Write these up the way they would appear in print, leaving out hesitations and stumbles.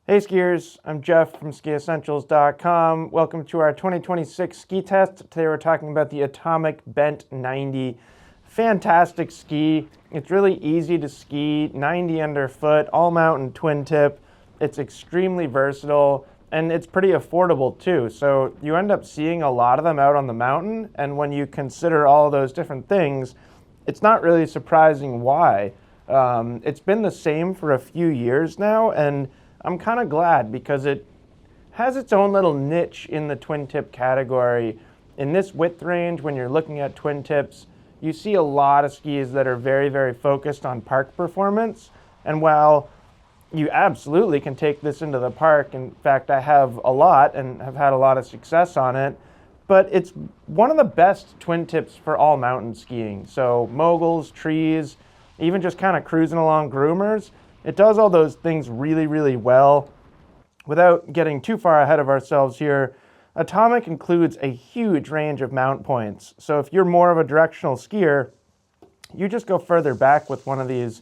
Hey skiers, I'm Jeff from SkiEssentials.com. Welcome to our 2026 ski test. Today we're talking about the Atomic Bent 90. Fantastic ski. It's really easy to ski, 90 underfoot, all mountain twin tip. It's extremely versatile and it's pretty affordable too. So you end up seeing a lot of them out on the mountain, and when you consider all those different things, it's not really surprising why. It's been the same for a few years now, and I'm kind of glad because it has its own little niche in the twin tip category. In this width range, when you're looking at twin tips, you see a lot of skis that are very, very focused on park performance. And while you absolutely can take this into the park, in fact, I have a lot and have had a lot of success on it, but it's one of the best twin tips for all mountain skiing. So moguls, trees, even just kind of cruising along groomers. It does all those things really, really well. Without getting too far ahead of ourselves here, Atomic includes a huge range of mount points. So if you're more of a directional skier, you just go further back with one of these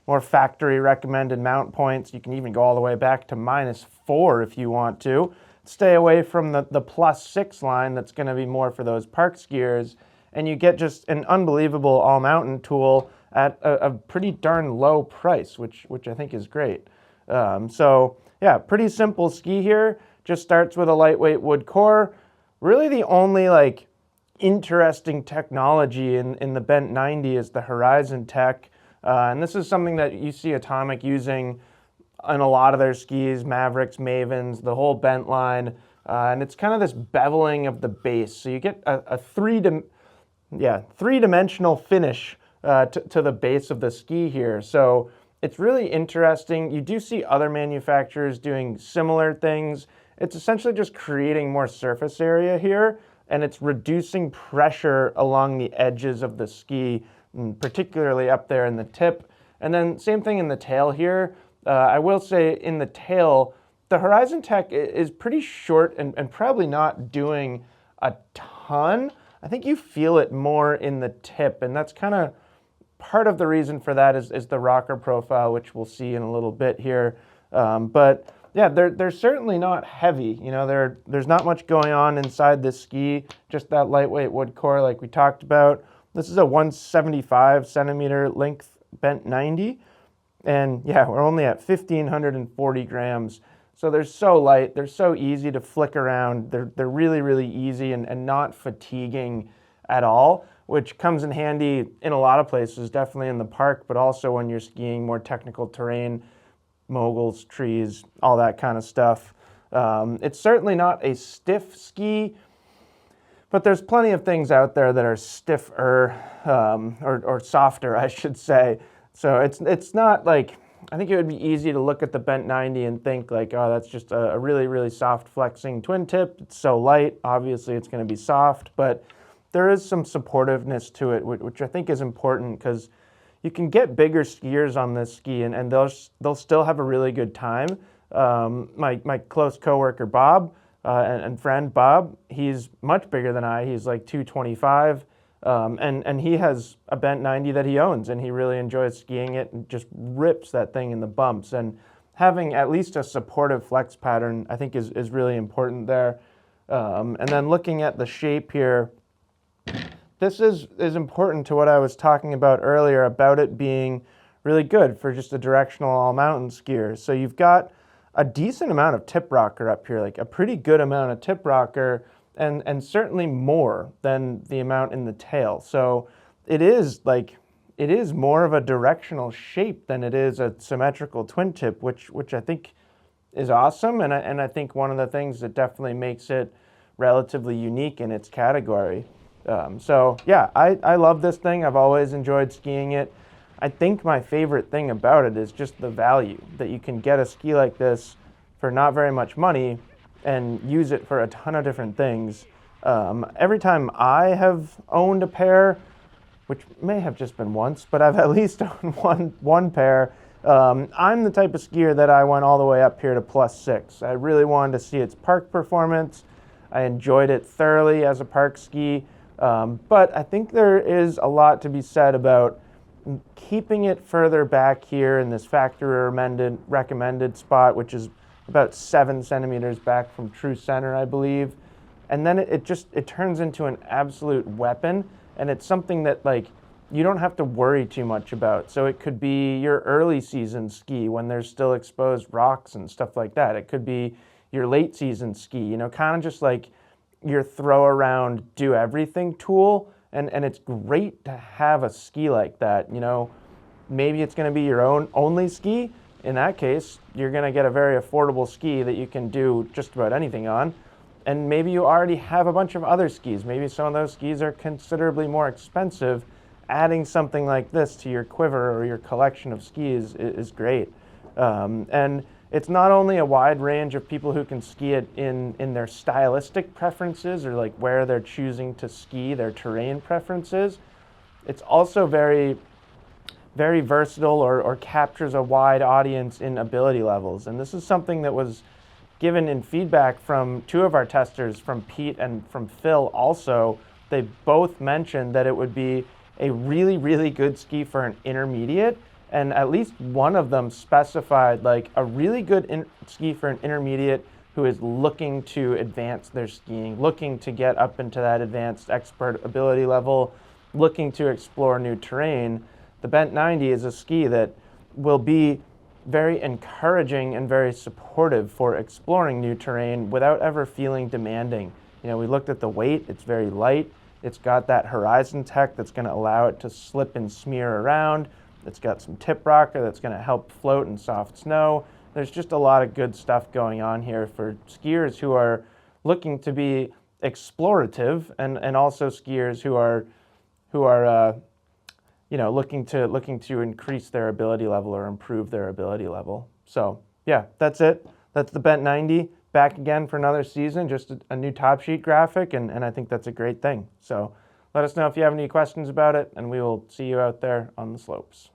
more factory recommended mount points. You can even go all the way back to -4 if you want to. Stay away from the +6 line that's going to be more for those park skiers, and you get just an unbelievable all-mountain tool at a pretty darn low price, which I think is great. So yeah, pretty simple ski here. Just starts with a lightweight wood core. Really the only interesting technology in the Bent 90 is the Horizon tech. And this is something that you see Atomic using in a lot of their skis, Mavericks, Mavens, the whole Bent line. And it's kind of this beveling of the base. So you get a three-dimensional finish to the base of the ski here. So it's really interesting. You do see other manufacturers doing similar things. It's essentially just creating more surface area here, and it's reducing pressure along the edges of the ski, particularly up there in the tip. And then same thing in the tail here. I will say in the tail, the Horizon Tech is pretty short and probably not doing a ton. I think you feel it more in the tip, and that's kind of part of the reason for that is the rocker profile, which we'll see in a little bit here. But yeah, they're certainly not heavy. You know, there's not much going on inside this ski, just that lightweight wood core like we talked about. This is a 175 centimeter length Bent 90. And yeah, we're only at 1,540 grams. So they're so light, they're so easy to flick around. They're really, really easy and not fatiguing at all, which comes in handy in a lot of places, definitely in the park, but also when you're skiing more technical terrain, moguls, trees, all that kind of stuff. It's certainly not a stiff ski, but there's plenty of things out there that are stiffer, or softer, I should say. So it's not like, I think it would be easy to look at the Bent 90 and think like, oh, that's just a really, really soft flexing twin tip. It's so light, obviously it's going to be soft, but there is some supportiveness to it, which I think is important because you can get bigger skiers on this ski and they'll still have a really good time. My close coworker Bob and friend Bob, he's much bigger than I. He's like 225, and he has a Bent 90 that he owns, and he really enjoys skiing it and just rips that thing in the bumps. And having at least a supportive flex pattern, I think, is really important there. And then looking at the shape here, this is important to what I was talking about earlier about it being really good for just a directional all-mountain skier. So you've got a decent amount of tip rocker up here, like a pretty good amount of tip rocker, and certainly more than the amount in the tail. So it is more of a directional shape than it is a symmetrical twin tip, which I think is awesome, and I think one of the things that definitely makes it relatively unique in its category. So yeah, I love this thing. I've always enjoyed skiing it. I think my favorite thing about it is just the value that you can get a ski like this for not very much money and use it for a ton of different things. Every time I have owned a pair, which may have just been once, but I've at least owned one pair, I'm the type of skier that I went all the way up here to +6. I really wanted to see its park performance. I enjoyed it thoroughly as a park ski. But I think there is a lot to be said about keeping it further back here in this factory recommended spot, which is about 7 centimeters back from true center, I believe. And then it turns into an absolute weapon, and it's something that like you don't have to worry too much about. So it could be your early season ski when there's still exposed rocks and stuff like that. It could be your late season ski, you know, kind of just like your throw around, do everything tool. And it's great to have a ski like that, you know. Maybe it's going to be your own only ski. In that case, you're going to get a very affordable ski that you can do just about anything on. And maybe you already have a bunch of other skis. Maybe some of those skis are considerably more expensive. Adding something like this to your quiver or your collection of skis is great. And it's not only a wide range of people who can ski it in their stylistic preferences or like where they're choosing to ski, their terrain preferences. It's also very, very versatile or captures a wide audience in ability levels. And this is something that was given in feedback from two of our testers, from Pete and from Phil also. They both mentioned that it would be a really, really good ski for an intermediate, and at least one of them specified like a really good ski for an intermediate who is looking to advance their skiing, looking to get up into that advanced expert ability level, looking to explore new terrain. The Bent 90 is a ski that will be very encouraging and very supportive for exploring new terrain without ever feeling demanding. You know, we looked at the weight, it's very light. It's got that horizon tech that's going to allow it to slip and smear around. It's got some tip rocker that's going to help float in soft snow. There's just a lot of good stuff going on here for skiers who are looking to be explorative and also skiers who are you know, looking to increase their ability level or improve their ability level. So yeah, that's it. That's the Bent 90. Back again for another season, just a new top sheet graphic, and I think that's a great thing. So let us know if you have any questions about it, and we will see you out there on the slopes.